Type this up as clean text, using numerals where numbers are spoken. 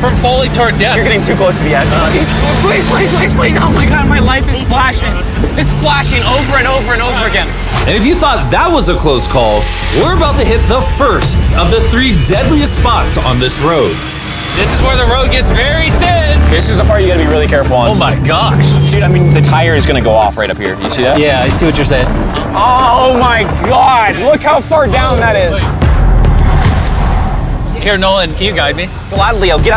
from falling toward death. You're getting too close to the edge. Please. Oh my God, my life is flashing. It's flashing over and over and over again. And if you thought that was a close call, we're about to hit the first of the 3 deadliest spots on this road. This is where the road gets very thin. This is the part you gotta be really careful on. Oh my gosh. Dude, I mean, the tire is gonna go off right up here. You see that? Yeah, I see what you're saying. Oh my God, look how far down that is. Here, Nolan, can you guide me? Gladly, I'll get out.